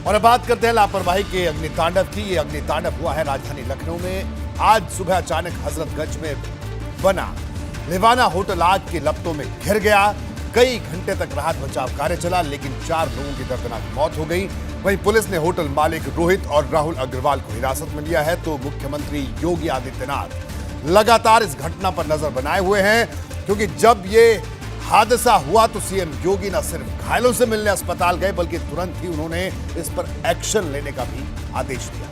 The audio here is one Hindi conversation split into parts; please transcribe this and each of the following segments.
और अब बात करते हैं लापरवाही के अग्नितांडव की। ये अग्नितांडव हुआ है राजधानी लखनऊ में। आज सुबह अचानक हजरतगंज में बना लिवाना होटल आग की लपटों में घिर गया। कई घंटे तक राहत बचाव कार्य चला, लेकिन 4 लोगों की दर्दनाक मौत हो गई। वहीं पुलिस ने होटल मालिक रोहित और राहुल अग्रवाल को हिरासत में लिया है। तो मुख्यमंत्री योगी आदित्यनाथ लगातार इस घटना पर नजर बनाए हुए हैं, क्योंकि जब ये हादसा हुआ तो सीएम योगी न सिर्फ घायलों से मिलने अस्पताल गए, बल्कि तुरंत ही उन्होंने इस पर एक्शन लेने का भी आदेश दिया।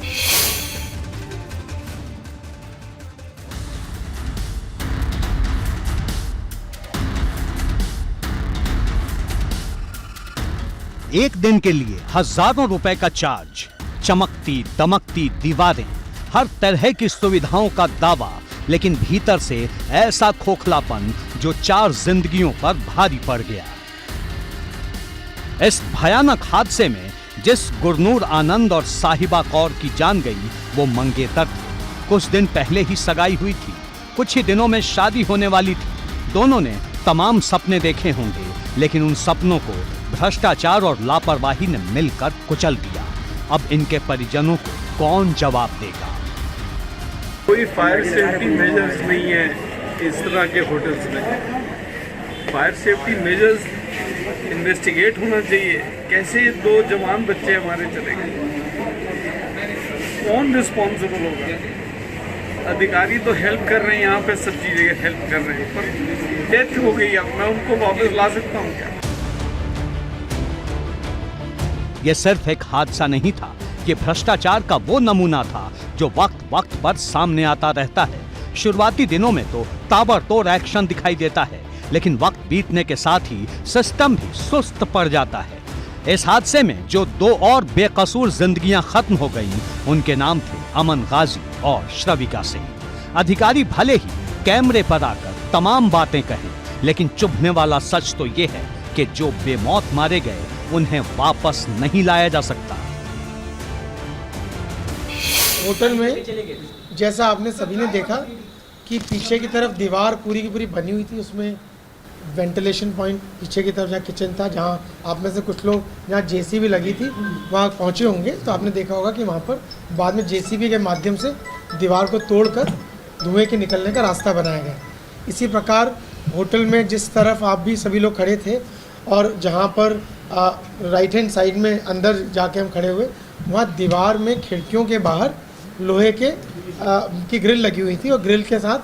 एक दिन के लिए हजारों रुपए का चार्ज, चमकती दमकती दीवारें, हर तरह की सुविधाओं का दावा, लेकिन भीतर से ऐसा खोखलापन जो 4 जिंदगियों पर भारी पड़ गया। इस भयानक हादसे में जिस गुरनूर आनंद और साहिबा कौर की जान गई वो मंगेतर थी। कुछ दिन पहले ही सगाई हुई थी, कुछ ही दिनों में शादी होने वाली थी। दोनों ने तमाम सपने देखे होंगे, लेकिन उन सपनों को भ्रष्टाचार और लापरवाही ने मिलकर कुचल दिया। अब इनके परिजनों को कौन जवाब देगा? कोई फायर सेफ्टी मेजर्स नहीं है इस तरह के होटल्स में। फायर सेफ्टी मेजर्स इन्वेस्टिगेट होना चाहिए। कैसे 2 जवान बच्चे हमारे चले गए? कौन रिस्पॉन्सिबल होगा? अधिकारी तो हेल्प कर रहे हैं, यहाँ पे सब चीजें हेल्प कर रहे हैं, पर डेथ हो गई। अब मैं उनको वापस ला सकता हूँ क्या? यह सिर्फ एक हादसा नहीं था, ये भ्रष्टाचार का वो नमूना था जो वक्त वक्त पर सामने आता रहता है। शुरुआती दिनों में तो ताबड़तोड़ एक्शन दिखाई देता है, लेकिन वक्त बीतने के साथ ही सिस्टम भी सुस्त पड़ जाता है। इस हादसे में जो 2 और बेकसूर जिंदगियां खत्म हो गईं, उनके नाम थे अमन गाजी और श्रविका सिंह। अधिकारी भले ही कैमरे पर आकर तमाम बातें कहें, लेकिन चुभने वाला सच तो ये है कि जो बेमौत मारे गए उन्हें वापस नहीं लाया जा सकता। होटल में जैसा आपने सभी ने देखा कि पीछे की तरफ दीवार पूरी की पूरी बनी हुई थी, उसमें वेंटिलेशन पॉइंट पीछे की तरफ जहाँ किचन था, जहाँ आप में से कुछ लोग जहाँ जेसीबी लगी थी वहाँ पहुँचे होंगे, तो आपने देखा होगा कि वहाँ पर बाद में जेसीबी के माध्यम से दीवार को तोड़कर धुएं के निकलने का रास्ता बनाया गया। इसी प्रकार होटल में जिस तरफ आप भी सभी लोग खड़े थे और जहाँ पर राइट हैंड साइड में अंदर जाके हम खड़े हुए, वहाँ दीवार में खिड़कियों के बाहर लोहे के की ग्रिल लगी हुई थी और ग्रिल के साथ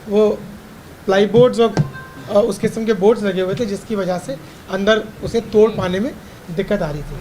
वो प्लाई बोर्ड्स और उस किस्म के बोर्ड्स लगे हुए थे, जिसकी वजह से अंदर उसे तोड़ पाने में दिक्कत आ रही थी।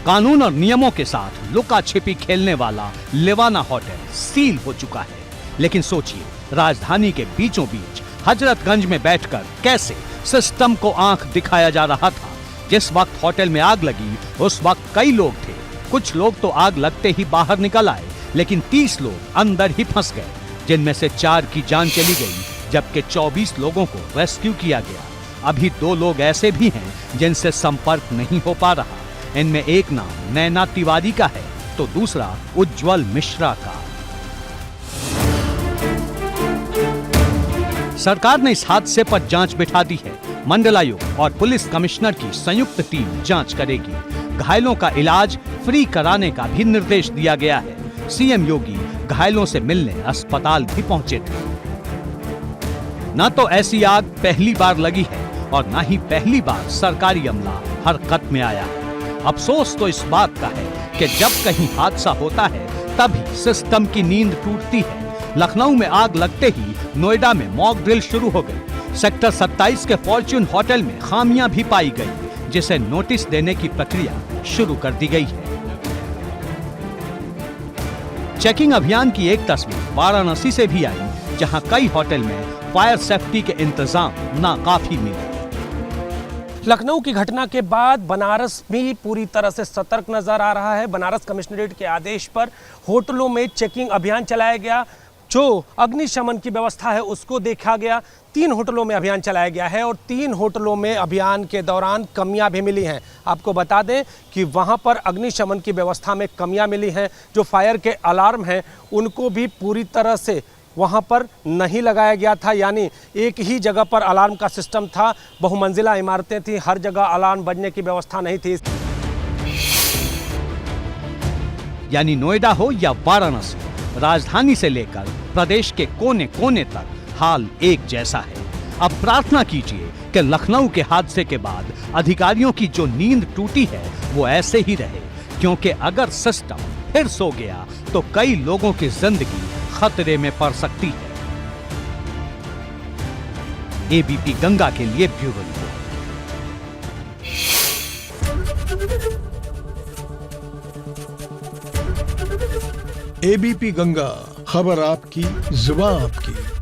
कानून और नियमों के साथ लुका छिपी खेलने वाला लिवाना होटल सील हो चुका है। लेकिन सोचिए, राजधानी के बीचों बीच हजरतगंज में बैठकर कैसे सिस्टम को आंख दिखाया जा रहा था। जिस वक्त होटल में आग लगी उस वक्त कई लोग थे। कुछ लोग तो आग लगते ही बाहर निकल आए, लेकिन 30 लोग अंदर ही फंस गए, जिनमें से 4 की जान चली गई, जबकि 24 लोगों को रेस्क्यू किया गया। अभी 2 लोग ऐसे भी हैं जिनसे संपर्क नहीं हो पा रहा। इनमें एक नाम नैना तिवारी का है तो दूसरा उज्जवल मिश्रा का। सरकार ने इस हादसे पर जांच बिठा दी है। मंडलायुक्त और पुलिस कमिश्नर की संयुक्त टीम जांच करेगी। घायलों का इलाज फ्री कराने का भी निर्देश दिया गया है। सीएम योगी घायलों से मिलने अस्पताल भी पहुंचे थे। न तो ऐसी आग पहली बार लगी है और न ही पहली बार सरकारी अमला हरकत में आया है। अफसोस तो इस बात का है कि जब कहीं हादसा होता है तभी सिस्टम की नींद टूटती है। लखनऊ में आग लगते ही नोएडा में मॉक ड्रिल शुरू हो गई। सेक्टर 27 के फॉर्च्यून होटल में खामियां भी पाई गई, जिसे नोटिस देने की प्रक्रिया शुरू कर दी गई है। चेकिंग अभियान की एक तस्वीर वाराणसी से भी आई, जहां कई होटल में फायर सेफ्टी के इंतजाम नाकाफी मिले। लखनऊ की घटना के बाद बनारस भी पूरी तरह से सतर्क नजर आ रहा है। बनारस कमिश्नरेट के आदेश पर होटलों में चेकिंग अभियान चलाया गया। जो अग्निशमन की व्यवस्था है उसको देखा गया। 3 होटलों में अभियान चलाया गया है और 3 होटलों में अभियान के दौरान कमियां भी मिली हैं। आपको बता दें कि वहां पर अग्निशमन की व्यवस्था में कमियां मिली हैं। जो फायर के अलार्म हैं उनको भी पूरी तरह से वहाँ पर नहीं लगाया गया था, यानी एक ही जगह पर अलार्म का सिस्टम था। बहुमंजिला इमारतें थी, हर जगह अलार्म बजने की व्यवस्था नहीं थी। यानी नोएडा हो या वाराणसी, राजधानी से लेकर प्रदेश के कोने कोने तक हाल एक जैसा है। अब प्रार्थना कीजिए कि लखनऊ के हादसे के बाद अधिकारियों की जो नींद टूटी है वो ऐसे ही रहे, क्योंकि अगर सिस्टम फिर सो गया तो कई लोगों की जिंदगी खतरे में पड़ सकती है। एबीपी गंगा के लिए ब्यूरो रिपोर्ट। एबीपी गंगा, खबर आपकी, जुबान आपकी।